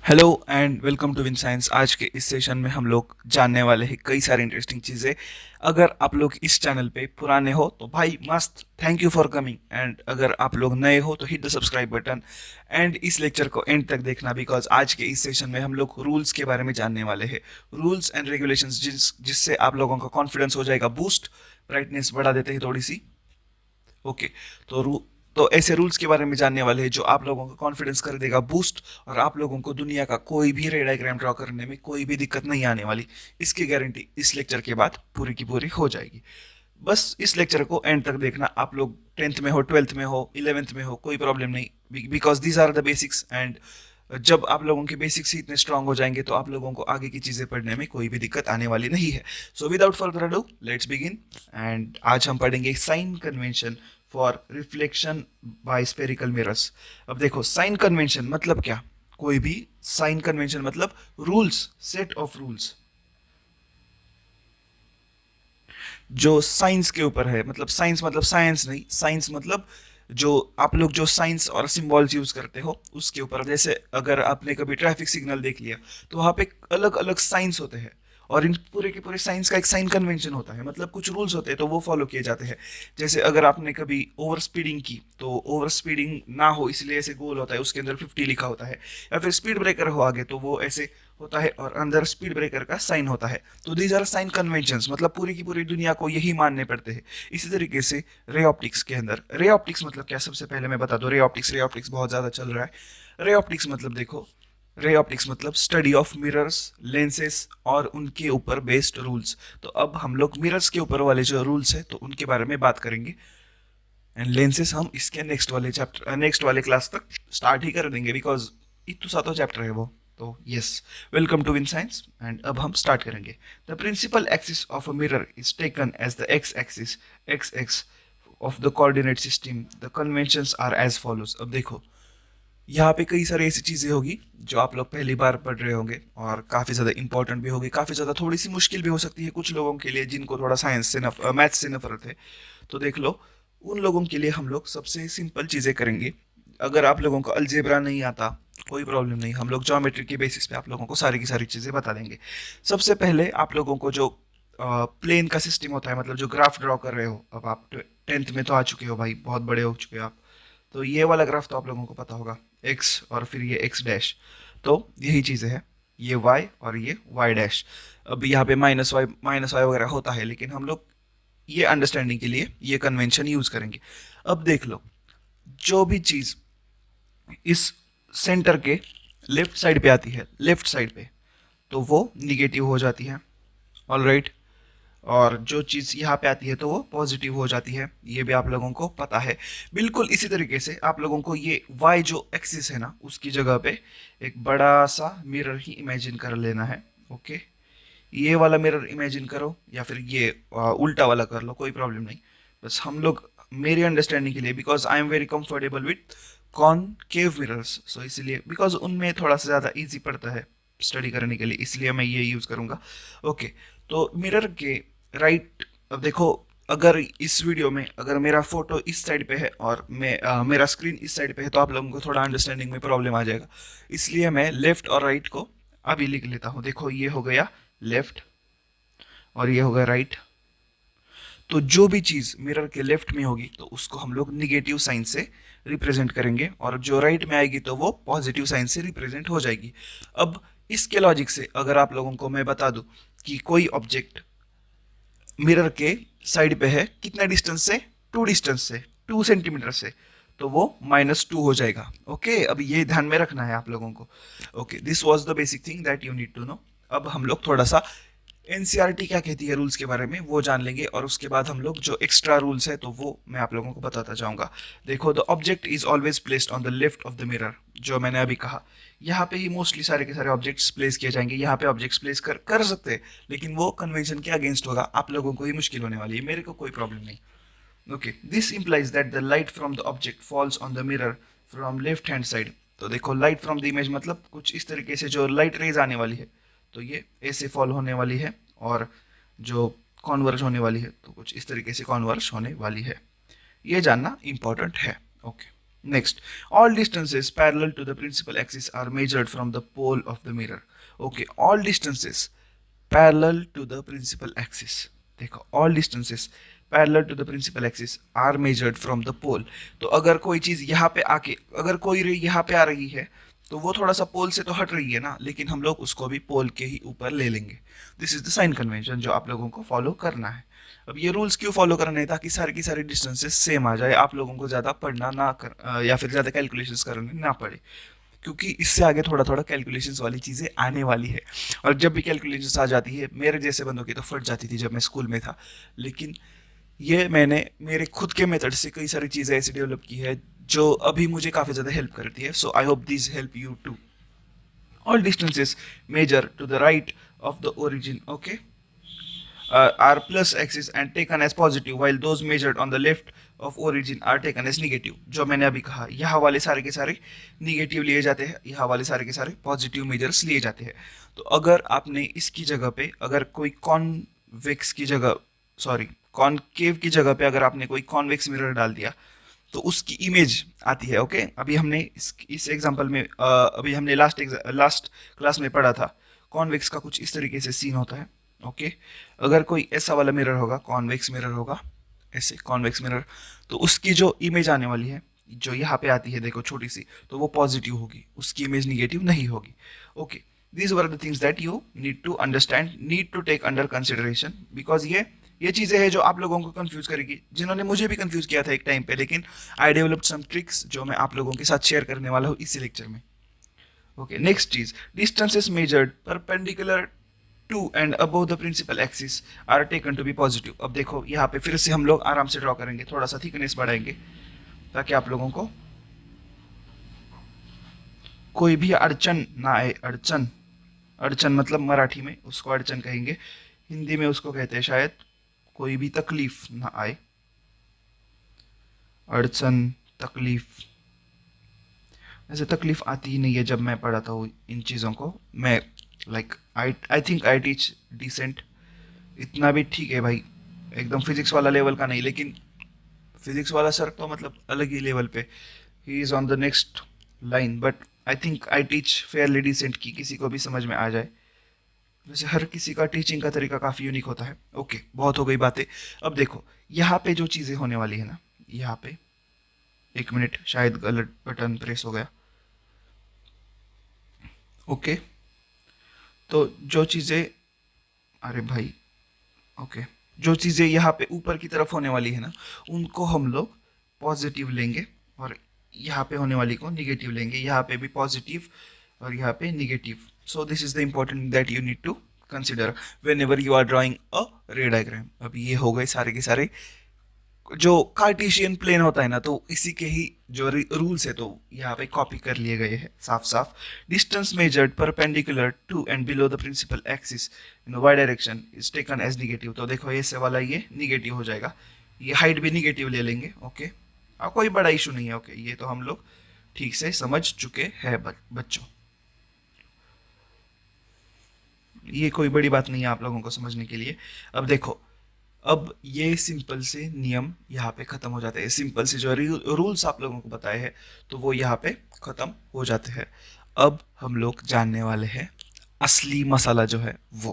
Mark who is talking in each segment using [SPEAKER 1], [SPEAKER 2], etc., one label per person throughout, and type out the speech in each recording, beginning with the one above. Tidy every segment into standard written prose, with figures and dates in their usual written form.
[SPEAKER 1] Hello and welcome to Win Science. आज के इस सेशन में हम लोग जानने वाले हैं कई सारी इंटरेस्टिंग चीज़ें। अगर आप लोग इस चैनल पे पुराने हो तो भाई मस्त, thank you for coming. And अगर आप लोग नए हो तो hit the subscribe button and इस लेक्चर को एंड तक देखना, बिकॉज आज के इस सेशन में हम लोग रूल्स के बारे में जानने वाले हैं। रूल्स एंड रेगुलेशंस जिससे आप लोगों का कॉन्फिडेंस हो जाएगा बूस्ट। ब्राइटनेस बढ़ा देते हैं थोड़ी सी। ओके। तो तो ऐसे रूल्स के बारे में जानने वाले हैं जो आप लोगों का कॉन्फिडेंस कर देगा बूस्ट, और आप लोगों को दुनिया का कोई भी रे डायग्राम ड्रॉ करने में कोई भी दिक्कत नहीं आने वाली। इसकी गारंटी इस लेक्चर के बाद पूरी की पूरी हो जाएगी। बस इस लेक्चर को एंड तक देखना। आप लोग 10th में हो, 12th में हो, 11th में हो, कोई प्रॉब्लम नहीं, because these are the basics. And जब आप लोगों के बेसिक्स ही इतने स्ट्रांग हो जाएंगे तो आप लोगों को आगे की चीजें पढ़ने में कोई भी दिक्कत आने वाली नहीं है। So without further ado let's begin. And आज हम पढ़ेंगे sign convention for reflection by spherical mirrors. अब देखो, साइन कन्वेंशन मतलब क्या? कोई भी साइन कन्वेंशन मतलब रूल्स, सेट ऑफ रूल्स जो साइंस के ऊपर है। मतलब साइंस मतलब साइंस नहीं, साइंस मतलब जो आप लोग जो साइंस और सिंबल्स यूज करते हो उसके ऊपर। जैसे अगर आपने कभी ट्रैफिक सिग्नल देख लिया तो वहां पे अलग अलग साइंस होते हैं, और इन पूरे के पूरे साइंस का एक साइन कन्वेंशन होता है, मतलब कुछ रूल्स होते हैं तो वो फॉलो किए जाते हैं। जैसे अगर आपने कभी ओवर स्पीडिंग की तो ओवर स्पीडिंग ना हो इसलिए ऐसे गोल होता है, उसके अंदर 50 लिखा होता है। या फिर स्पीड ब्रेकर हो आगे तो वो ऐसे होता है और अंदर स्पीड ब्रेकर का साइन होता है। तो दीज आर साइन कन्वेंशंस, मतलब पूरी की पूरी दुनिया को यही मानने पड़ते हैं। इसी तरीके से रे ऑप्टिक्स के अंदर, रे ऑप्टिक्स मतलब क्या, सबसे पहले मैं बता दूं। रे ऑप्टिक्स बहुत ज्यादा चल रहा है। रे ऑप्टिक्स मतलब देखो, रे ऑप्टिक्स मतलब स्टडी ऑफ मिरर्स, लेंसेस और उनके ऊपर बेस्ड रूल्स। तो अब हम लोग मिरर्स के ऊपर वाले जो रूल्स है तो उनके बारे में बात करेंगे। एंड लेंसेस हम इसके नेक्स्ट वाले क्लास तक स्टार्ट ही कर देंगे, बिकॉज इतना सा तो चैप्टर है वो। तो yes, welcome to Win Science. And अब हम स्टार्ट करेंगे। The principal axis of a mirror is taken as the x axis, x x of the coordinate system. The conventions are as follows. अब देखो, यहाँ पे कई सारी ऐसी चीजें होगी जो आप लोग पहली बार पढ़ रहे होंगे और काफी ज्यादा इंपॉर्टेंट भी होगी, काफी ज्यादा थोड़ी सी मुश्किल भी हो सकती है कुछ लोगों के लिए जिनको थोड़ा साइंस से मैथ्स से नफरत है। तो देख लो, उन लोगों के लिए हम लोग सबसे सिंपल चीजें करेंगे। अगर आप लोगों को अलजेब्रा नहीं आता, कोई प्रॉब्लम नहीं, हम लोग ज्योमेट्री के बेसिस पे आप लोगों को सारी की सारी चीजें बता देंगे। सबसे पहले आप लोगों को जो प्लेन का सिस्टम होता है, मतलब जो ग्राफ ड्रॉ कर रहे हो, अब आप 10th में तो आ चुके हो भाई, बहुत बड़े हो चुके हो आप। तो ये वाला ग्राफ तो आप लोगों को पता होगा, एक्स और फिर ये एक्स डैश। तो यही चीज़ें हैं, ये वाई और ये वाई डैश। अब यहाँ पे माइनस वाई वगैरह होता है, लेकिन हम लोग ये अंडरस्टैंडिंग के लिए ये कन्वेंशन यूज करेंगे। अब देख लो, जो भी चीज़ इस सेंटर के लेफ्ट साइड पे आती है, लेफ्ट साइड पे, तो वो निगेटिव हो जाती है। All right. और जो चीज़ यहाँ पे आती है तो वो पॉजिटिव हो जाती है, ये भी आप लोगों को पता है। बिल्कुल इसी तरीके से आप लोगों को ये y जो एक्सिस है ना, उसकी जगह पे एक बड़ा सा मिरर ही इमेजिन कर लेना है। ओके, ये वाला मिरर इमेजिन करो या फिर ये उल्टा वाला कर लो, कोई प्रॉब्लम नहीं। बस हम लोग, मेरी अंडरस्टैंडिंग के लिए, because I am very comfortable with concave mirrors, so इसलिए बिकॉज उनमें थोड़ा सा ज़्यादा इजी पड़ता है स्टडी करने के लिए, इसलिए मैं ये यूज़ करूँगा। ओके। तो मिरर के राइट, अब देखो, अगर इस वीडियो में अगर मेरा फोटो इस साइड पे है और मेरा स्क्रीन इस साइड पे है तो आप लोगों को थोड़ा अंडरस्टैंडिंग में प्रॉब्लम आ जाएगा। इसलिए मैं लेफ्ट और राइट को अभी लिख लेता हूँ। देखो, ये हो गया लेफ्ट और ये होगा राइट। तो जो भी चीज मिरर के लेफ्ट में होगी तो उसको हम लोग निगेटिव साइन से रिप्रेजेंट करेंगे, और जो राइट में आएगी तो वो पॉजिटिव साइन से रिप्रेजेंट हो जाएगी। अब इसके लॉजिक से अगर आप लोगों को मैं बता दूं कि कोई ऑब्जेक्ट मिरर के साइड पे है कितना डिस्टेंस से, 2 डिस्टेंस से, 2 सेंटीमीटर से, तो वो -2 हो जाएगा। ओके, अब ये ध्यान में रखना है आप लोगों को। Okay, this was the basic thing that you need to know. अब हम लोग थोड़ा सा एनसीईआरटी क्या कहती है रूल्स के बारे में वो जान लेंगे, और उसके बाद हम लोग जो एक्स्ट्रा रूल्स है तो वो मैं आप लोगों को बताता जाऊंगा। देखो, the object is always placed on the left of the mirror, जो मैंने अभी कहा। यहाँ पे ही मोस्टली सारे के सारे ऑब्जेक्ट्स प्लेस किए जाएंगे। यहाँ पे ऑब्जेक्ट्स प्लेस कर सकते हैं, लेकिन वो कन्वेंशन के अगेंस्ट होगा, आप लोगों को ही मुश्किल होने वाली है, मेरे को कोई प्रॉब्लम नहीं। Okay, this implies that the light from the object falls on the mirror from left hand side. तो देखो, लाइट फ्रॉम द इमेज मतलब कुछ इस तरीके से जो लाइट रेज आने वाली है तो ये ऐसे फॉल होने वाली है, और जो कॉन्वर्ज होने वाली है तो कुछ इस तरीके से कॉन्वर्ज होने वाली है। ये जानना इंपॉर्टेंट है। Okay. Next, all distances parallel to the principal axis are measured from the pole of the mirror. Okay, all distances parallel to the principal axis. देखो, all distances parallel to the principal axis are measured from the pole. तो अगर कोई चीज यहाँ पे आके, अगर कोई रे यहाँ पे आ रही है, तो वो थोड़ा सा पोल से तो हट रही है ना, लेकिन हम लोग उसको भी पोल के ही ऊपर ले लेंगे. This is the sign convention जो आप लोगों को फॉलो करना है. अब ये रूल्स क्यों फॉलो करने हैं? ताकि सारी की सारी डिस्टेंसेस सेम आ जाए, आप लोगों को ज़्यादा पढ़ना ना कर या फिर ज़्यादा कैलकुलेशंस करने ना पड़े, क्योंकि इससे आगे थोड़ा थोड़ा कैलकुलेशंस वाली चीज़ें आने वाली है. और जब भी कैलकुलेशंस आ जाती है, मेरे जैसे बंदों की तो फट जाती थी जब मैं स्कूल में था. लेकिन ये मैंने मेरे खुद के मेथड से कई सारी चीज़ें ऐसी डेवलप की है जो अभी मुझे काफ़ी ज़्यादा हेल्प करती है. So I hope this help you too. All distances measure to the right of the origin, okay, are plus axis and taken as positive, while those measured on the left of origin are taken as negative. जो मैंने अभी कहा, यहाँ वाले सारे के सारे negative लिए जाते हैं, यहाँ वाले सारे के सारे पॉजिटिव मेजर्स लिए जाते हैं. तो अगर आपने इसकी जगह पे अगर कोई कॉन्वेक्स की जगह, सॉरी, कॉनकेव की जगह पे अगर आपने कोई कॉन्वेक्स मिरर डाल दिया, तो उसकी इमेज आती है. ओके, अभी हमने इस एग्जांपल में अभी हमने लास्ट क्लास में पढ़ा था, कॉन्वेक्स का कुछ इस तरीके से सीन होता है. ओके, अगर कोई ऐसा वाला मिरर होगा, कॉन्वेक्स मिरर होगा, ऐसे कॉन्वेक्स मिरर, तो उसकी जो इमेज आने वाली है, जो यहाँ पे आती है देखो छोटी सी, तो वो पॉजिटिव होगी, उसकी इमेज निगेटिव नहीं होगी. Okay, these were the things that you need to understand, need to take under consideration, because ये चीज़ें हैं जो आप लोगों को कंफ्यूज करेगी, जिन्होंने मुझे भी कंफ्यूज किया था एक टाइम पे. लेकिन आई डेवलप्ड सम ट्रिक्स जो मैं आप लोगों के साथ शेयर करने वाला हूँ इसी लेक्चर में. ओके, नेक्स्ट चीज, distances measured perpendicular to and above the principal axis are taken to be positive. अब देखो यहाँ पे फिर से हम लोग आराम से ड्रॉ करेंगे, थोड़ा सा थिकनेस बढ़ाएंगे ताकि आप लोगों को कोई भी अड़चन ना आए. अड़चन, अड़चन मतलब मराठी में उसको अड़चन कहेंगे, हिंदी में उसको कहते हैं शायद कोई भी तकलीफ ना आए. अड़चन, तकलीफ, ऐसे तकलीफ आती ही नहीं है जब मैं पढ़ाता हूँ इन चीज़ों को. मैं like I think I teach decent, इतना भी ठीक है भाई, एकदम फिजिक्स वाला लेवल का नहीं, लेकिन फिजिक्स वाला सर तो मतलब अलग ही लेवल पे, he is on the next line. But I think I teach fairly decent की किसी को भी समझ में आ जाए. वैसे हर किसी का टीचिंग का तरीका काफ़ी यूनिक होता है. ओके, बहुत हो गई बातें. अब देखो यहाँ पे जो चीज़ें होने वाली है ना, यहाँ पे, एक मिनट, शायद गलत बटन प्रेस हो गया. ओके, तो जो चीज़ें, अरे भाई, ओके, जो चीज़ें यहाँ पे ऊपर की तरफ होने वाली है ना, उनको हम लोग पॉजिटिव लेंगे, और यहाँ पे होने वाली को निगेटिव लेंगे. यहाँ पे भी पॉजिटिव और यहाँ पे negative. So this is the important that you need to consider whenever you are drawing a ray diagram. अब ये हो गए सारे के सारे जो कार्टेशियन प्लेन होता है ना, तो इसी के ही जो रूल्स है तो यहाँ पे कॉपी कर लिए गए हैं साफ साफ. Distance measured perpendicular to and below the principal axis in y direction is taken as negative. तो देखो ये से वाला ये निगेटिव हो जाएगा, ये हाइट भी निगेटिव ले लेंगे. ओके, अब कोई बड़ा इशू नहीं है. ओके, ये तो हम लोग ठीक से समझ चुके हैं बच्चों, ये कोई बड़ी बात नहीं है आप लोगों को समझने के लिए. अब देखो, अब ये सिंपल से नियम यहाँ पे ख़त्म हो जाते हैं, सिंपल से जो रूल्स आप लोगों को बताए हैं तो वो यहाँ पे ख़त्म हो जाते हैं. अब हम लोग जानने वाले हैं असली मसाला जो है वो.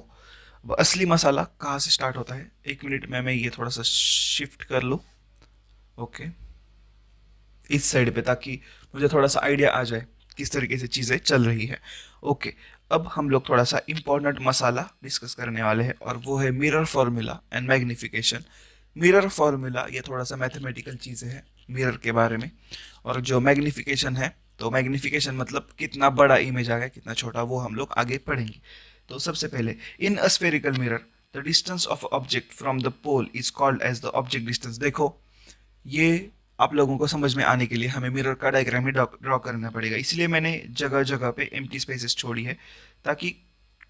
[SPEAKER 1] अब असली मसाला कहाँ से स्टार्ट होता है, एक मिनट में मैं ये थोड़ा सा शिफ्ट कर लूँ. ओके, इस साइड पे, ताकि मुझे थोड़ा सा आइडिया आ जाए किस तरीके से चीज़ें चल रही है. ओके, अब हम लोग थोड़ा सा इम्पोर्टेंट मसाला डिस्कस करने वाले हैं, और वो है mirror formula and magnification. Mirror formula ये थोड़ा सा मैथमेटिकल चीज़ें हैं मिरर के बारे में, और जो मैग्निफिकेशन है, तो मैग्निफिकेशन मतलब कितना बड़ा इमेज आ गया कितना छोटा, वो हम लोग आगे पढ़ेंगे. तो सबसे पहले, in a spherical mirror the distance of object from the pole is called as the object distance. देखो, ये आप लोगों को समझ में आने के लिए हमें मिरर का डायग्राम ही ड्रॉ करना पड़ेगा, इसलिए मैंने जगह जगह पे एम्प्टी स्पेसेस छोड़ी है ताकि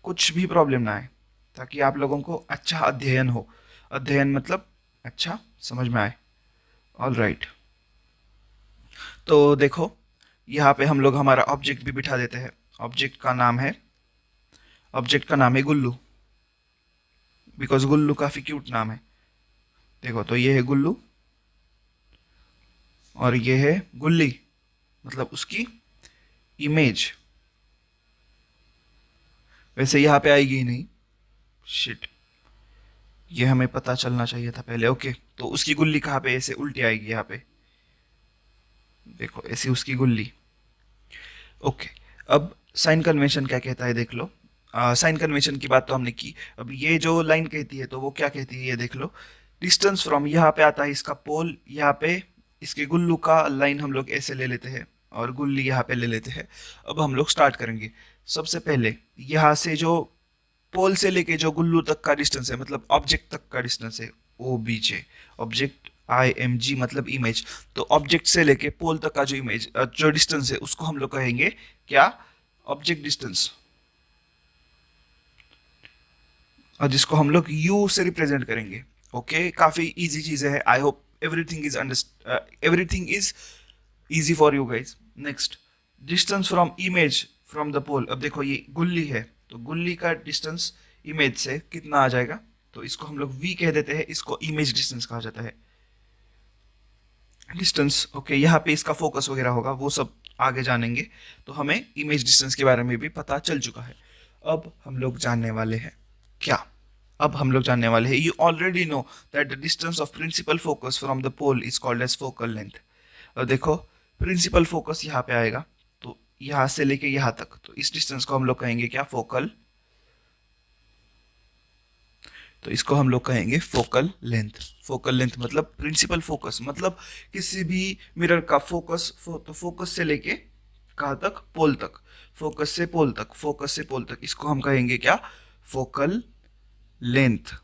[SPEAKER 1] कुछ भी प्रॉब्लम ना आए, ताकि आप लोगों को अच्छा अध्ययन हो. अध्ययन मतलब अच्छा समझ में आए. ऑल राइट, तो देखो यहाँ पे हम लोग हमारा ऑब्जेक्ट भी बिठा देते हैं. ऑब्जेक्ट का नाम है गुल्लू, बिकॉज गुल्लू काफ़ी क्यूट नाम है. देखो, तो ये है गुल्लू और ये है गुल्ली. मतलब उसकी इमेज, वैसे यहाँ पे आएगी ही नहीं, शिट, ये हमें पता चलना चाहिए था पहले। ओके, तो उसकी गुल्ली कहाँ पे, ऐसे उल्टी आएगी यहाँ पे, देखो ऐसी उसकी गुल्ली। ओके, अब साइन कन्वेंशन क्या कहता है देख लो। साइन कन्वेंशन की बात तो हमने की, अब ये जो लाइन कहती है तो वो क्या कहती है ये देख लो। डिस्टेंस फ्रॉम, यहाँ पे आता है इसका पोल, यहाँ पे इसके गुल्लू का लाइन हम लोग ऐसे ले लेते हैं और गुल्ली यहाँ पे ले लेते हैं। अब हम लोग स्टार्ट करेंगे। सबसे पहले यहाँ से जो पोल से लेके जो गुल्लू तक का डिस्टेंस है, मतलब ऑब्जेक्ट तक का डिस्टेंस है, O B J, object I M G मतलब इमेज। तो ऑब्जेक्ट से लेके पोल तक का जो इमेज जो डिस्टेंस है उसको हम लोग कहेंगे क्या, ऑब्जेक्ट डिस्टेंस, और जिसको हम लोग यू से रिप्रेजेंट करेंगे। ओके, काफी इजी चीजें है। I hope everything is easy for you guys. Next, distance from image from the pole. अब देखो ये गुल्ली है, तो गुल्ली का डिस्टेंस इमेज से कितना आ जाएगा, तो इसको हम लोग v कह देते हैं, इसको इमेज डिस्टेंस कहा जाता है। डिस्टेंस, ओके, यहाँ पे इसका फोकस वगैरह होगा, वो सब आगे जानेंगे। तो हमें इमेज डिस्टेंस के बारे में भी पता चल चुका है। अब हम लोग जानने वाले हैं क्या, अब हम लोग जानने वाले हैं, you already know that the distance of principal focus from the pole is called as focal length. और देखो प्रिंसिपल फोकस यहाँ पे आएगा, तो यहाँ से लेके यहाँ तक, तो इस डिस्टेंस को हम लोग कहेंगे क्या, फोकल, तो इसको हम लोग कहेंगे फोकल लेंथ। फोकल लेंथ मतलब प्रिंसिपल फोकस, मतलब किसी भी मिरर का फोकस, तो फोकस से लेके कहाँ तक, पोल तक, फोकस से पोल तक, फोकस से पोल तक, इसको हम कहेंगे क्या, फोकल लेंथ।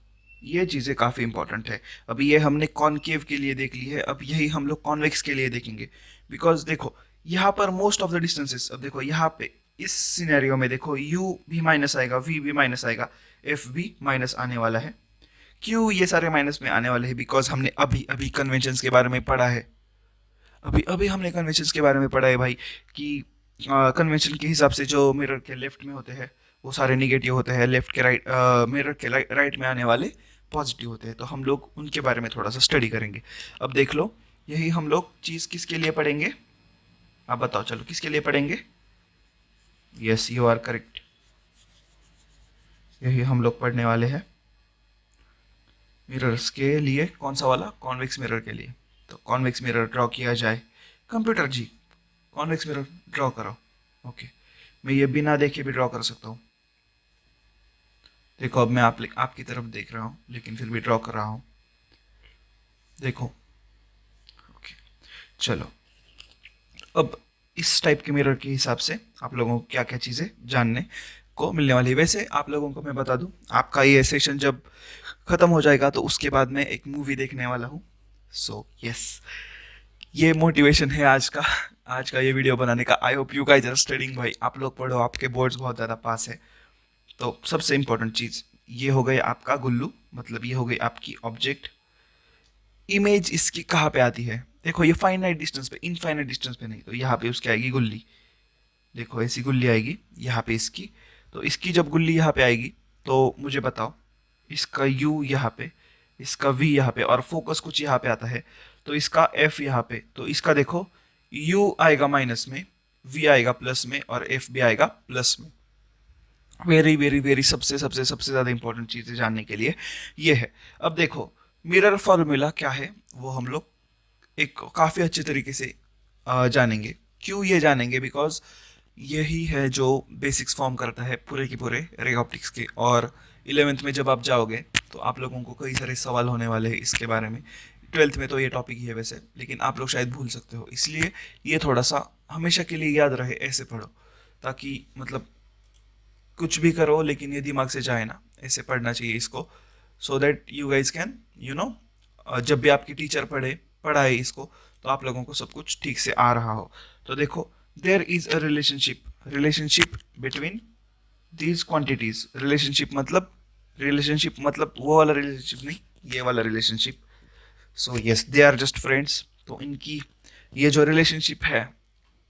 [SPEAKER 1] ये चीज़ें काफ़ी इंपॉर्टेंट है। अभी ये हमने कॉनकेव के लिए देख ली है, अब यही हम लोग कॉन्वेक्स के लिए देखेंगे। बिकॉज देखो यहाँ पर मोस्ट ऑफ द डिस्टेंसेस, अब देखो यहाँ पे इस सिनेरियो में देखो u भी माइनस आएगा, v भी माइनस आएगा, f भी माइनस आने वाला है। क्यों ये सारे माइनस में आने वाले हैं, बिकॉज हमने अभी अभी कन्वेंशंस के बारे में पढ़ा है, अभी अभी हमने कन्वेंशंस के बारे में पढ़ा है भाई, कि कन्वेंशन के हिसाब से जो मिरर के लेफ्ट में होते हैं वो सारे निगेटिव होते हैं, लेफ्ट के राइट, मिरर के राइट में आने वाले पॉजिटिव होते हैं। तो हम लोग उनके बारे में थोड़ा सा स्टडी करेंगे। अब देख लो, यही हम लोग चीज़ किसके लिए पढ़ेंगे, आप बताओ चलो किसके लिए पढ़ेंगे। यस, यू आर करेक्ट, यही हम लोग पढ़ने वाले हैं मिरर्स के लिए। कौन सा वाला, कॉन्वेक्स मिरर के लिए। तो कॉन्वेक्स मिरर ड्रॉ किया जाए, कंप्यूटर जी कॉन्वेक्स मिरर ड्रॉ करो। ओके, मैं ये बिना देखे भी ड्रॉ कर सकता हूँ। देखो अब मैं आपकी तरफ देख रहा हूँ लेकिन फिर भी ड्रॉ कर रहा हूँ, देखो। ओके, चलो, अब इस टाइप के मिरर के हिसाब से आप लोगों को क्या क्या चीज़ें जानने को मिलने वाली है। वैसे आप लोगों को मैं बता दूं, आपका ये सेशन जब ख़त्म हो जाएगा तो उसके बाद मैं एक मूवी देखने वाला हूँ। सो यस, ये मोटिवेशन है आज का ये वीडियो बनाने का। I hope you guys are studying भाई, आप लोग पढ़ो, आपके बोर्ड्स बहुत ज़्यादा पास है। तो सबसे इम्पोर्टेंट चीज़ ये हो गई आपका गुल्लू, मतलब ये हो गई आपकी ऑब्जेक्ट। इमेज इसकी कहाँ पे आती है, देखो ये फाइनाइट डिस्टेंस पे, इनफाइनाइट डिस्टेंस पे नहीं, तो यहाँ पे उसकी आएगी गुल्ली। देखो ऐसी गुल्ली आएगी यहाँ पे इसकी, तो इसकी जब गुल्ली यहाँ पे आएगी तो मुझे बताओ, इसका u यहाँ पे, इसका v यहाँ पे, और फोकस कुछ यहाँ पे आता है, तो इसका f यहाँ पे, तो इसका देखो u आएगा माइनस में, v आएगा प्लस में, और f भी आएगा प्लस में। वेरी वेरी वेरी सबसे सबसे सबसे ज़्यादा इंपॉर्टेंट चीज़ें जानने के लिए ये है। अब देखो मिरर फॉर्मूला क्या है वो हम लोग एक काफ़ी अच्छे तरीके से जानेंगे। क्यों ये जानेंगे, बिकॉज यही है जो बेसिक्स फॉर्म करता है पूरे के पूरे रे ऑप्टिक्स के। और 11th में जब आप जाओगे तो आप लोगों को कई सारे सवाल होने वाले हैं इसके बारे में। 12th में तो ये टॉपिक ही है वैसे, लेकिन आप लोग शायद भूल सकते हो, इसलिए ये थोड़ा सा हमेशा के लिए याद रहे, ऐसे पढ़ो ताकि मतलब कुछ भी करो लेकिन ये दिमाग से जाए ना, ऐसे पढ़ना चाहिए इसको, so that you guys can you know, जब भी आपकी टीचर पढ़ाए इसको तो आप लोगों को सब कुछ ठीक से आ रहा हो। तो देखो there is a relationship between these quantities. Relationship मतलब वो वाला रिलेशनशिप नहीं, ये वाला relationship. So yes, they are just friends. तो इनकी ये जो रिलेशनशिप है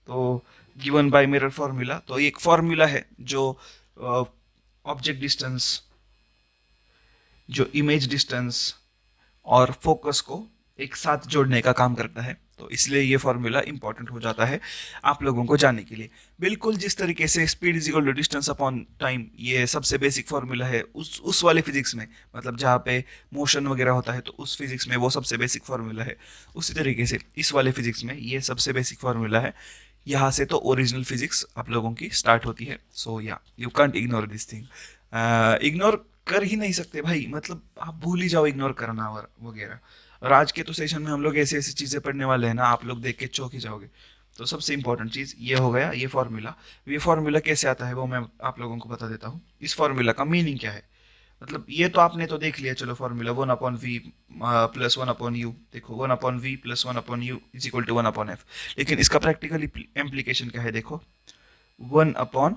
[SPEAKER 1] तो गिवन बाय मिरर फॉर्मूला, तो एक फॉर्मूला है जो ऑब्जेक्ट डिस्टेंस, जो इमेज डिस्टेंस और फोकस को एक साथ जोड़ने का काम करता है। तो इसलिए ये फॉर्मूला इंपॉर्टेंट हो जाता है आप लोगों को जानने के लिए। बिल्कुल जिस तरीके से speed is equal to distance upon time ये सबसे बेसिक फॉर्मूला है उस वाले फिजिक्स में, मतलब जहाँ पे मोशन वगैरह होता है तो उस फिजिक्स में वो सबसे बेसिक फॉर्मूला है, उसी तरीके से इस वाले फिजिक्स में ये सबसे बेसिक फॉर्मूला है। यहाँ से तो ओरिजिनल फिजिक्स आप लोगों की स्टार्ट होती है। सो या you can't ignore this thing, ignore कर ही नहीं सकते भाई, मतलब आप भूल ही जाओ इग्नोर करना वगैरह। और आज के तो सेशन में हम लोग ऐसी ऐसी चीज़ें पढ़ने वाले हैं ना, आप लोग देख के चौंक ही जाओगे। तो सबसे इंपॉर्टेंट चीज़ ये हो गया, ये फार्मूला कैसे आता है वो मैं आप लोगों को बता देता हूँ। इस फार्मूला का मीनिंग क्या है, मतलब ये तो आपने तो देख लिया, चलो फार्मूला 1/v प्लस 1/u, देखो 1/v plus 1/u is equal to 1/f। लेकिन इसका प्रैक्टिकल इम्प्लीकेशन क्या है, देखो 1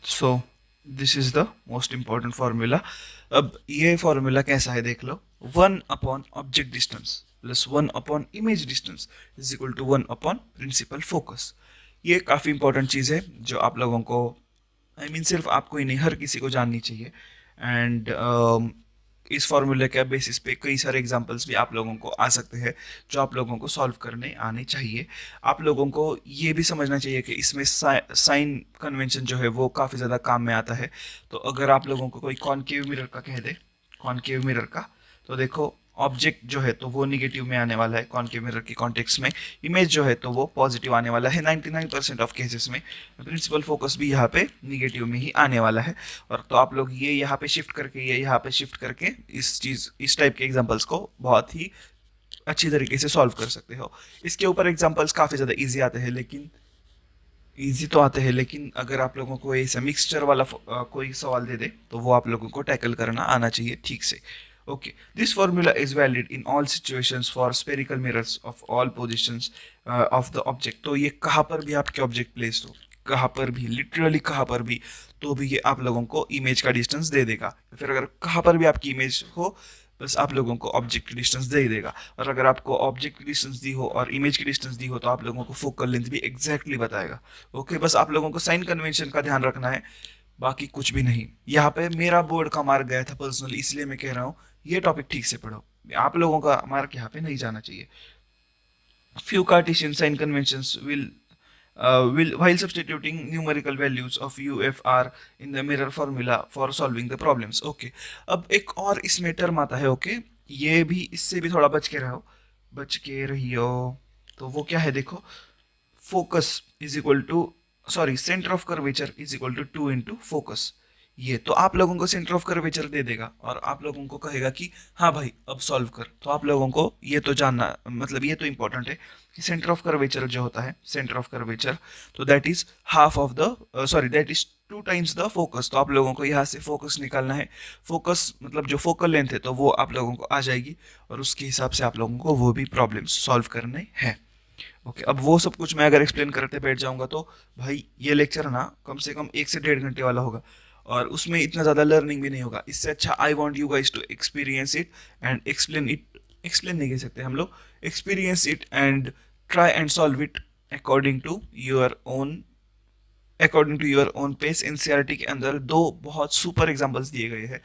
[SPEAKER 1] so this is the most important formula. अब ये फार्मूला कैसा है देख लो, object distance plus image distance is equal to principal focus. ये काफ़ी इंपॉर्टेंट चीज़ है जो आप लोगों को, आई मीन सिर्फ आपको ही नहीं हर किसी को जाननी चाहिए। एंड इस फॉर्मूले के बेसिस पे कई सारे एग्जांपल्स भी आप लोगों को आ सकते हैं जो आप लोगों को सॉल्व करने आने चाहिए। आप लोगों को ये भी समझना चाहिए कि इसमें साइन कन्वेंशन जो है वो काफ़ी ज़्यादा काम में आता है। तो अगर आप लोगों को कोई कॉनकेव मिरर का कह दे, कॉनकेव मिरर का, तो देखो ऑब्जेक्ट जो है तो वो निगेटिव में आने वाला है कॉनकेव मिरर की कॉन्टेक्स्ट में, इमेज जो है तो वो पॉजिटिव आने वाला है 99% ऑफ केसेस में, प्रिंसिपल फोकस भी यहाँ पे निगेटिव में ही आने वाला है। और तो आप लोग ये यहाँ पे शिफ्ट करके, ये यहाँ पे शिफ्ट करके इस टाइप के एग्जांपल्स को बहुत ही अच्छी तरीके से सॉल्व कर सकते हो। इसके ऊपर एग्जांपल्स काफ़ी ज़्यादा ईजी आते हैं, लेकिन ईजी तो आते हैं, लेकिन अगर आप लोगों को ऐसा मिक्सचर वाला कोई सवाल दे दे तो वो आप लोगों को टैकल करना आना चाहिए ठीक से। Okay, this formula is valid in all situations for spherical mirrors of all positions of the object. तो ये कहाँ पर भी आपके ऑब्जेक्ट प्लेस हो, कहाँ पर भी, लिटरली कहाँ पर भी, तो भी ये आप लोगों को इमेज का डिस्टेंस दे देगा। फिर अगर कहाँ पर भी आपकी इमेज हो बस आप लोगों को ऑब्जेक्ट की डिस्टेंस दे ही देगा। और अगर आपको ऑब्जेक्ट की डिस्टेंस दी हो और इमेज की डिस्टेंस दी हो तो आप लोगों को फोकल लेंथ भी एग्जैक्टली बताएगा। ओके, बस आप लोगों को साइन कन्वेंशन का ध्यान रखना है, बाकी कुछ भी नहीं। यहाँ पे मेरा बोर्ड का मार्क गया था पर्सनली, इसलिए मैं कह रहा हूँ ये टॉपिक ठीक से पढ़ो, आप लोगों का मार्क यहाँ पे नहीं जाना चाहिए। Few Cartesian sign conventions will while substituting numerical values of u f r in the mirror formula for solving the problems। Okay, अब एक और इसमें टर्म आता है, ओके ये भी, इससे भी थोड़ा बच के रहो, बच के रहियो। तो वो क्या है देखो, focus is equal to, sorry centre of curvature is equal to 2 into focus. ये तो आप लोगों को सेंटर ऑफ कर्वेचर दे देगा और आप लोगों को कहेगा कि हाँ भाई अब सॉल्व कर। तो आप लोगों को ये तो जानना, मतलब ये तो इंपॉर्टेंट है कि सेंटर ऑफ कर्वेचर जो होता है, सेंटर ऑफ कर्वेचर, तो that is half of the, sorry that is 2 times the focus. तो आप लोगों को यहाँ से फोकस निकालना है, फोकस मतलब जो फोकल लेंथ है तो वो आप लोगों को आ जाएगी और उसके हिसाब से आप लोगों को वो भी प्रॉब्लम्स सॉल्व करने हैं। ओके, अब वो सब कुछ मैं अगर एक्सप्लेन करते बैठ जाऊंगा तो भाई ये लेक्चर ना कम से कम 1 से 1.5 घंटे वाला होगा और उसमें इतना ज़्यादा लर्निंग भी नहीं होगा। इससे अच्छा I want you guys to experience it and explain it, explain नहीं कह सकते हम लोग, experience it and try and solve it according to your own, according to your own pace. NCERT के अंदर 2 बहुत सुपर एग्जाम्पल्स दिए गए हैं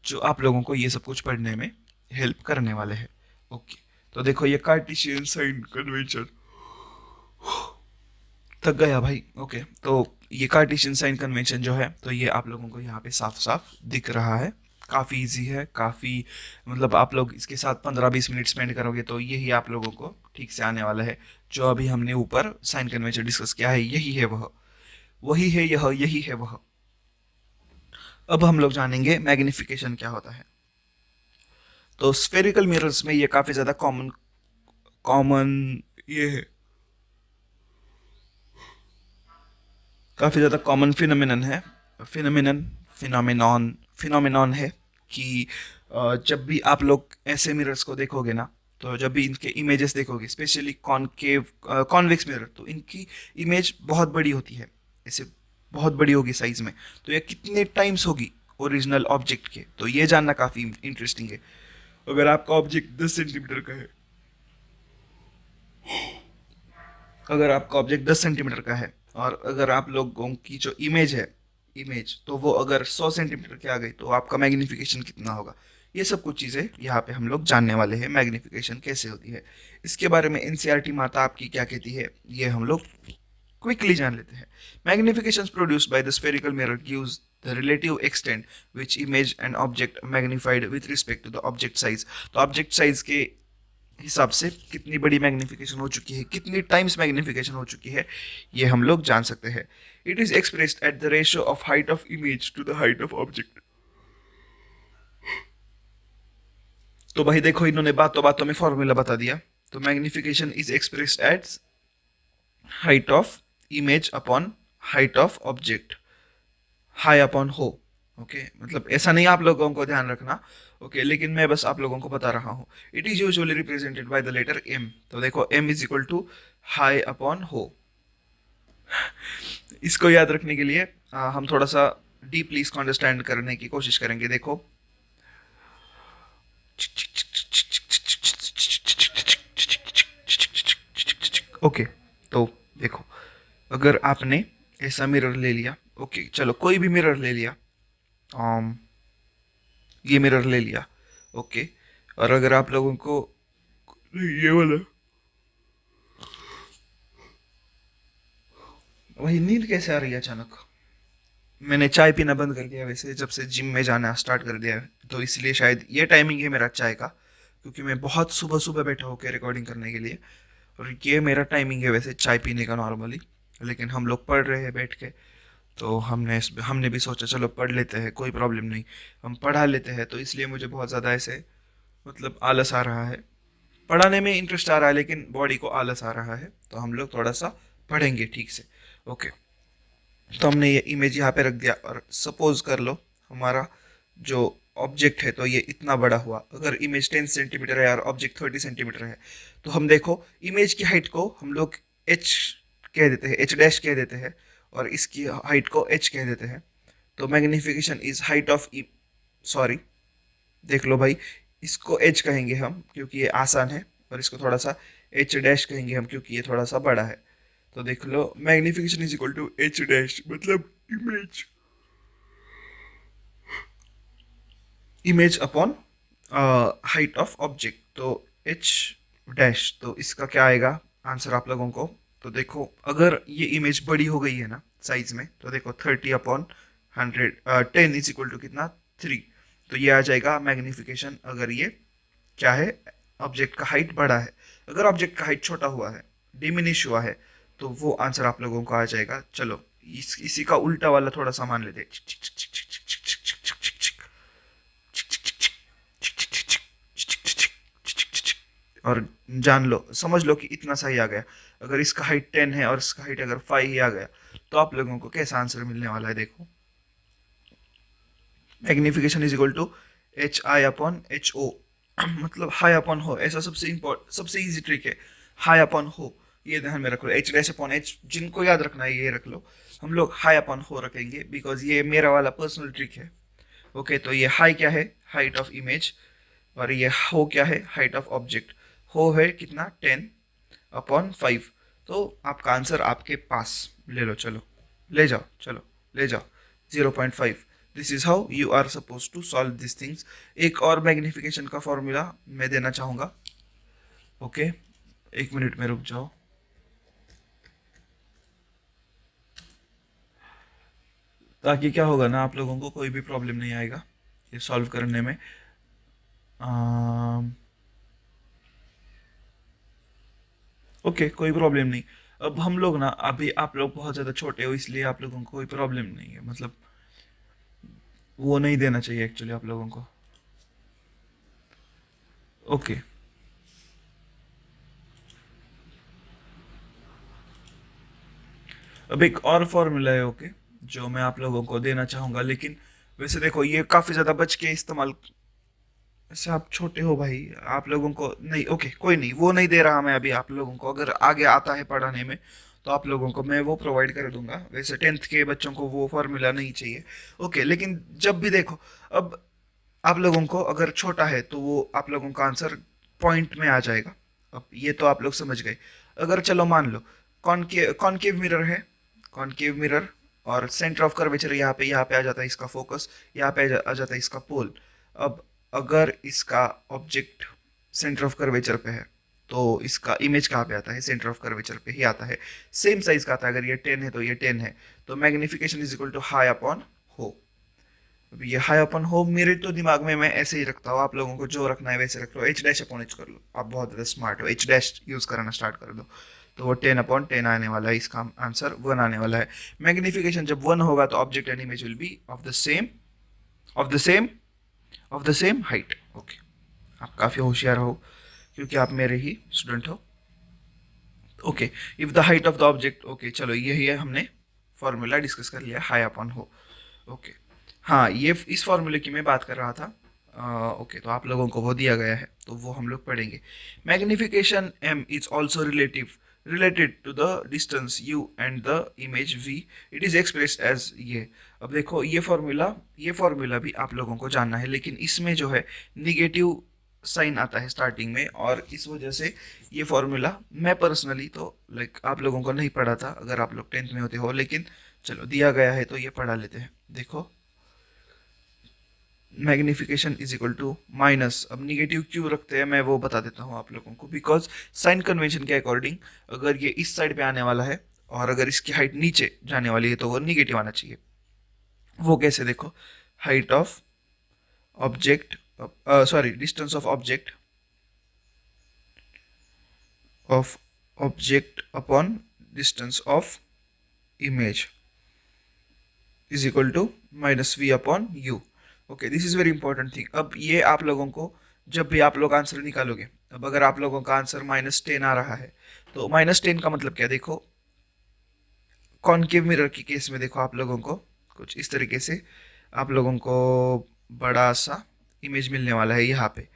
[SPEAKER 1] जो आप लोगों को ये सब कुछ पढ़ने में हेल्प करने वाले हैं। ओके, तो देखो ये कार्टेशियन साइन कन्वेंशन, थक गया भाई। ओके, तो ये कार्टेशियन साइन कन्वेंशन जो है तो ये आप लोगों को यहाँ पे साफ साफ दिख रहा है, काफ़ी इजी है, काफ़ी, मतलब आप लोग इसके साथ 15-20 मिनट स्पेंड करोगे तो यही आप लोगों को ठीक से आने वाला है। जो अभी हमने ऊपर साइन कन्वेंशन डिस्कस किया है यही है वह, वही है यह, यही है वह। अब हम लोग जानेंगे मैग्निफिकेशन क्या होता है। तो स्फेरिकल मिरर्स में ये काफ़ी ज़्यादा कॉमन कॉमन ये है, काफ़ी ज़्यादा कॉमन फिनोमिनन है, फिनोमिनॉन है कि जब भी आप लोग ऐसे मिरर्स को देखोगे ना, तो जब भी इनके इमेजेस देखोगे, स्पेशली कॉनकेव कॉन्वेक्स मिरर, तो इनकी इमेज बहुत बड़ी होती है, ऐसे बहुत बड़ी होगी साइज में। तो ये कितने टाइम्स होगी ओरिजिनल ऑब्जेक्ट के, तो ये जानना काफ़ी इंटरेस्टिंग है। अगर आपका ऑब्जेक्ट 10 सेंटीमीटर का है, अगर आपका ऑब्जेक्ट 10 सेंटीमीटर का है और अगर आप लोगों की जो इमेज है, इमेज तो वो अगर 100 सेंटीमीटर की आ गई तो आपका मैग्निफिकेशन कितना होगा। ये सब कुछ चीज़ें यहाँ पे हम लोग जानने वाले हैं, मैग्निफिकेशन कैसे होती है। इसके बारे में एनसीईआरटी माता आपकी क्या कहती है ये हम लोग क्विकली जान लेते हैं। Magnification produced by the spherical mirror gives the relative extent which image and object magnified with respect to the object size. तो ऑब्जेक्ट साइज के हिसाब से कितनी बड़ी मैग्निफिकेशन हो चुकी है, कितनी टाइम्स मैग्निफिकेशन हो चुकी है, ये हम लोग जान सकते हैं। It is expressed at the ratio of height of image to the height of object. तो भाई देखो, इन्होंने बातों बातों में फॉर्मूला बता दिया। तो magnification is expressed at height of image upon height of object, हाई अपॉन हो। ओके मतलब ऐसा नहीं आप लोगों को ध्यान रखना, ओके लेकिन मैं बस आप लोगों को बता रहा हूँ। It is usually represented by the letter M. तो देखो एम इज इक्वल टू हाई अपॉन हो। इसको याद रखने के लिए हम थोड़ा सा डीपली इसको अंडरस्टैंड करने की कोशिश करेंगे। देखो ओके तो देखो, अगर आपने ऐसा मिरर ले लिया, ओके चलो कोई भी मिरर ले लिया, ये मिरर ले लिया, ओके और अगर आप लोगों को ये वाला, वही नींद कैसे आ रही है अचानक। मैंने चाय पीना बंद कर दिया वैसे, जब से जिम में जाना स्टार्ट कर दिया है, तो इसलिए शायद ये टाइमिंग है मेरा चाय का, क्योंकि मैं बहुत सुबह सुबह बैठा होकर रिकॉर्डिंग करने के लिए, और ये मेरा टाइमिंग है वैसे चाय पीने का नॉर्मली। लेकिन हम लोग पढ़ रहे हैं बैठ के, तो हमने भी सोचा चलो पढ़ लेते हैं, कोई प्रॉब्लम नहीं, हम पढ़ा लेते हैं। तो इसलिए मुझे बहुत ज़्यादा ऐसे मतलब आलस आ रहा है, पढ़ाने में इंटरेस्ट आ रहा है लेकिन बॉडी को आलस आ रहा है। तो हम लोग थोड़ा सा पढ़ेंगे ठीक से, ओके। तो हमने ये इमेज यहाँ पे रख दिया और सपोज कर लो हमारा जो ऑब्जेक्ट है तो ये इतना बड़ा हुआ। अगर इमेज 10 सेंटीमीटर है और ऑब्जेक्ट 30 सेंटीमीटर है, तो हम देखो इमेज की हाइट को हम लोग एच कह देते हैं, एच डैश कह देते हैं, और इसकी हाइट को एच कह देते हैं। तो magnification is height of, sorry देख लो भाई, इसको एच कहेंगे हम क्योंकि ये आसान है, और इसको थोड़ा सा एच डैश कहेंगे हम क्योंकि ये थोड़ा सा बड़ा है। तो देख लो magnification is equal to H dash, मतलब image, image upon height of object. तो एच डैश, तो इसका क्या आएगा आंसर आप लोगों को। तो देखो अगर ये इमेज बड़ी हो गई है ना साइज में, तो देखो 30/100, 10 इज इक्वल टू कितना 3। तो ये आ जाएगा मैग्निफिकेशन अगर ये क्या है, ऑब्जेक्ट का हाइट बड़ा है। अगर ऑब्जेक्ट का हाइट छोटा हुआ है, डिमिनिश हुआ है, तो वो आंसर आप लोगों को आ जाएगा। चलो इसी का उल्टा वाला थोड़ा सा मान लेते, और जान लो, समझ लो कि इतना सही आ गया। अगर इसका हाइट 10 है और इसका हाइट अगर 5 ही आ गया, तो आप लोगों को कैसा आंसर मिलने वाला है। देखो magnification is equal to H I upon H O, मतलब हाई अपॉन हो। ऐसा सबसे इम्पोर्टेंट सबसे इजी ट्रिक है, हाई अपॉन हो, ये ध्यान में रख लो। एच डैश अपॉन एच जिनको याद रखना है ये रख लो, हम लोग हाई अपॉन हो रखेंगे बिकॉज ये मेरा वाला पर्सनल ट्रिक है। ओके तो ये हाई क्या है, हाइट ऑफ इमेज, और ये हो क्या है, हाइट ऑफ ऑब्जेक्ट। हो है कितना 10/5। तो आपका आंसर आपके पास ले लो, चलो ले जाओ, चलो ले जाओ 0.5। This is how you are suppose to solve this things. एक और मैग्निफिकेशन का फॉर्मूला मैं देना चाहूँगा, ओके 1 मिनट में रुक जाओ। ताकि क्या होगा ना, आप लोगों को कोई भी प्रॉब्लम नहीं आएगा ये सॉल्व करने में। ओके कोई प्रॉब्लम नहीं। अब हम लोग ना, अभी आप लोग बहुत ज़्यादा छोटे हो इसलिए आप लोगों को कोई प्रॉब्लम नहीं है, मतलब वो नहीं देना चाहिए एक्चुअली आप लोगों को। ओके अब एक और फॉर्मूला है, ओके जो मैं आप लोगों को देना चाहूँगा, लेकिन वैसे देखो ये काफ़ी ज़्यादा बच के इस्तेमाल, ऐसे आप छोटे हो भाई, आप लोगों को नहीं, ओके कोई नहीं, वो नहीं दे रहा मैं अभी आप लोगों को। अगर आगे आता है पढ़ाने में तो आप लोगों को मैं वो प्रोवाइड कर दूंगा। वैसे 10th के बच्चों को वो फॉर्मूला नहीं चाहिए, ओके। लेकिन जब भी देखो, अब आप लोगों को अगर छोटा है तो वो आप लोगों का आंसर पॉइंट में आ जाएगा। अब ये तो आप लोग समझ गए। अगर चलो मान लो कॉनकेव मिरर है, कॉनकेव मिरर, और सेंटर ऑफ कर्वेचर यहाँ पे आ जाता है इसका फोकस, यहाँ पे आ जाता है इसका पोल। अब अगर इसका ऑब्जेक्ट सेंटर ऑफ कर्वेचर पे है तो इसका इमेज कहाँ पे आता है, सेंटर ऑफ कर्वेचर पे ही आता है। सेम साइज का आता है, अगर ये 10 है तो ये 10 है, तो मैग्निफिकेशन इज इक्वल टू हाई अपॉन हो। अब ये हाई अपन हो मेरे तो दिमाग में मैं ऐसे ही रखता हूँ, आप लोगों को जो रखना है वैसे रख लो, एच डैश अपॉन एच कर लो, आप बहुत ज़्यादा स्मार्ट हो, एच डैश यूज़ करना स्टार्ट कर दो। तो वो 10/10 आने वाला है, इसका आंसर 1 आने वाला है। मैग्निफिकेशन जब 1 होगा तो object and image will be of the same of the same of the same height. Okay, आप काफ़ी होशियार हो क्योंकि आप मेरे ही स्टूडेंट हो। Okay, if the height of the object, okay चलो यही है, हमने फॉर्मूला डिस्कस कर लिया, हाई अपॉन हो। ओके, हाँ ये इस फॉर्मूले की मैं बात कर रहा था। ओके, तो आप लोगों को वो दिया गया है तो वो हम लोग पढ़ेंगे। Magnification m is also related to the distance u and the image v। It is expressed as ये। अब देखो ये फॉर्मूला भी आप लोगों को जानना है, लेकिन इसमें जो है निगेटिव साइन आता है स्टार्टिंग में, और इस वजह से ये फॉर्मूला मैं पर्सनली तो लाइक आप लोगों को नहीं पढ़ा था अगर आप लोग 10th में होते हो, लेकिन चलो दिया गया है तो ये पढ़ा लेते हैं। देखो magnification is equal to minus, अब निगेटिव क्यों रखते हैं मैं वो बता देता हूँ आप लोगों को, बिकॉज साइन कन्वेंशन के अकॉर्डिंग अगर ये इस साइड पे आने वाला है और अगर इसकी हाइट नीचे जाने वाली है तो वो निगेटिव आना चाहिए। वो कैसे, देखो height of object, sorry distance of object upon distance of image is equal to minus V upon U. Okay, this is very important thing. अब ये आप लोगों को जब भी आप लोग आंसर निकालोगे, अब अगर आप लोगों का आंसर -10 आ रहा है तो -10 का मतलब क्या, देखो कॉनकेव मिरर की केस में देखो आप लोगों को कुछ इस तरीके से आप लोगों को बड़ा सा इमेज मिलने वाला है यहाँ पे।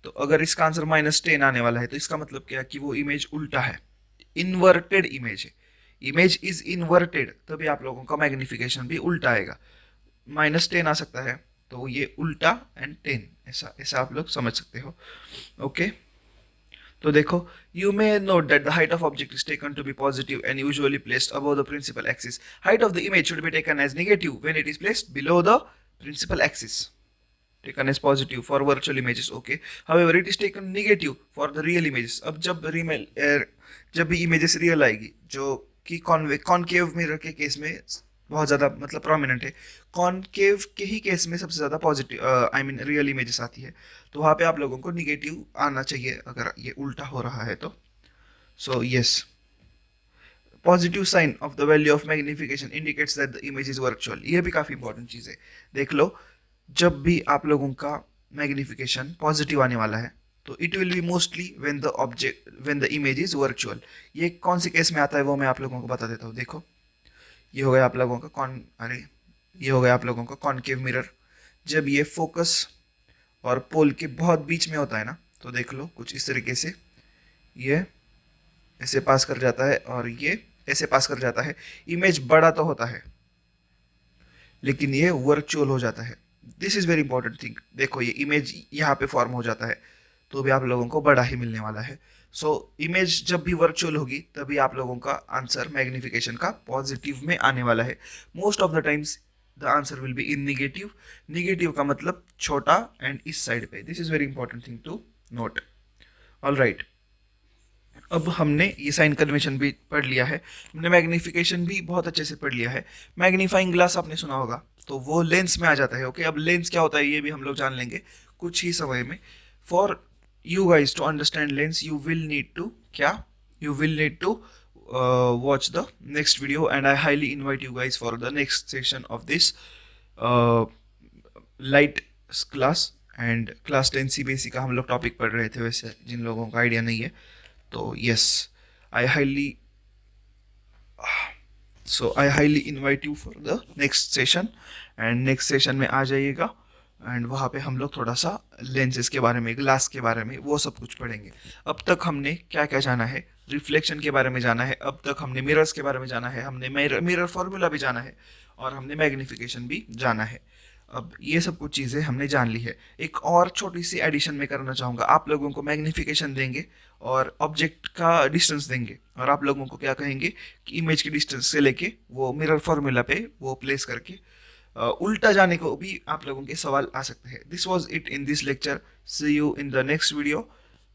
[SPEAKER 1] तो अगर इसका आंसर -10 आने वाला है तो इसका मतलब क्या कि वो इमेज उल्टा है, इन्वर्टेड इमेज है, इमेज इज इन्वर्टेड, तभी आप लोगों का मैग्निफिकेशन भी उल्टा आएगा। -10 आ सकता है तो ये उल्टा एंड 10, ऐसा ऐसा आप लोग समझ सकते हो। ओके, तो देखो you may note that the height of object is taken to be positive and usually placed above the principal axis. Height of the image should be taken as negative when it is placed below the principal axis, taken as positive for virtual images. Okay, however it is taken negative for the real images। अब जब भी images real आएगी, जो कि concave mirror के case में बहुत ज़्यादा मतलब प्रोमिनेंट है, कॉनकेव के ही केस में सबसे ज़्यादा positive I mean real images आती है, तो वहाँ पे आप लोगों को निगेटिव आना चाहिए अगर ये उल्टा हो रहा है तो। So yes, positive sign of the value of magnification indicates that the image is virtual. ये भी काफ़ी इंपॉर्टेंट चीज़ है, देख लो जब भी आप लोगों का मैग्निफिकेशन पॉजिटिव आने वाला है तो it will be mostly when the image is virtual. ये कौन से केस में आता है वो मैं आप लोगों को बता देता हूँ। देखो ये हो गया आप लोगों का ये हो गया आप लोगों का कॉनकेव मिरर, जब ये फोकस और पोल के बहुत बीच में होता है ना, तो देख लो कुछ इस तरीके से ये ऐसे पास कर जाता है और ये ऐसे पास कर जाता है, इमेज बड़ा तो होता है लेकिन ये वर्चुअल हो जाता है। This is very important thing. देखो ये इमेज यहाँ पे फॉर्म हो जाता है तो भी आप लोगों को बड़ा ही मिलने वाला है। सो इमेज जब भी वर्चुअल होगी तभी आप लोगों का आंसर मैग्निफिकेशन का पॉजिटिव में आने वाला है। Most of the times the answer will be in negative. Negative का मतलब छोटा एंड इस साइड पे। This is very important thing to note. All right, अब हमने ये साइन कन्वेंशन भी पढ़ लिया है, हमने मैग्निफिकेशन भी बहुत अच्छे से पढ़ लिया है। मैग्नीफाइंग ग्लास आपने सुना होगा, तो वो लेंस में आ जाता है। ओके, अब लेंस क्या होता है ये भी हम लोग जान लेंगे कुछ ही समय में। For you guys to understand lens you will need to watch the next video, and I highly invite you guys for the next session of this light class and class 10 CBSE का हम लोग topic पढ़ रहे थे, वैसे जिन लोगों का idea नहीं है तो yes, I highly invite you for the next session, and next session में आ जाइएगा एंड वहाँ पे हम लोग थोड़ा सा लेंसेज के बारे में, ग्लास के बारे में, वो सब कुछ पढ़ेंगे। अब तक हमने क्या क्या जाना है, रिफ्लेक्शन के बारे में जाना है, अब तक हमने मिरर्स के बारे में जाना है, हमने मिरर फॉर्मूला भी जाना है और हमने मैग्निफिकेशन भी जाना है। अब ये सब कुछ चीज़ें हमने जान ली है। एक और छोटी सी एडिशन में करना चाहूँगा, आप लोगों को मैग्नीफिकेशन देंगे और ऑब्जेक्ट का डिस्टेंस देंगे, और आप लोगों को क्या कहेंगे कि इमेज की डिस्टेंस से लेके वो मिरर फॉर्मूला पे वो प्लेस करके उल्टा जाने को भी आप लोगों के सवाल आ सकते हैं। This was it in this lecture. See you in the next video.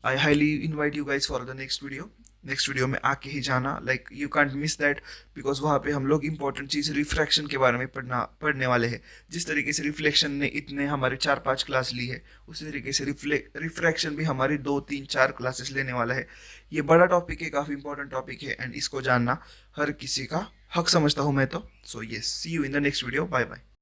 [SPEAKER 1] I highly invite you guys for the next video. Next video में आके ही जाना, like you can't miss that, because वहाँ पे हम लोग इंपॉर्टेंट चीज़ रिफ्रैक्शन के बारे में पढ़ने वाले हैं। जिस तरीके से रिफ्लेक्शन ने इतने हमारे 4-5 क्लास ली है, उसी तरीके से रिफ्रैक्शन भी हमारी 2-3-4 क्लासेस लेने वाला है। ये बड़ा टॉपिक है, काफ़ी इंपॉर्टेंट टॉपिक है, एंड इसको जानना हर किसी का हक समझता हूँ मैं तो। So yes, see you in the next video. Bye bye.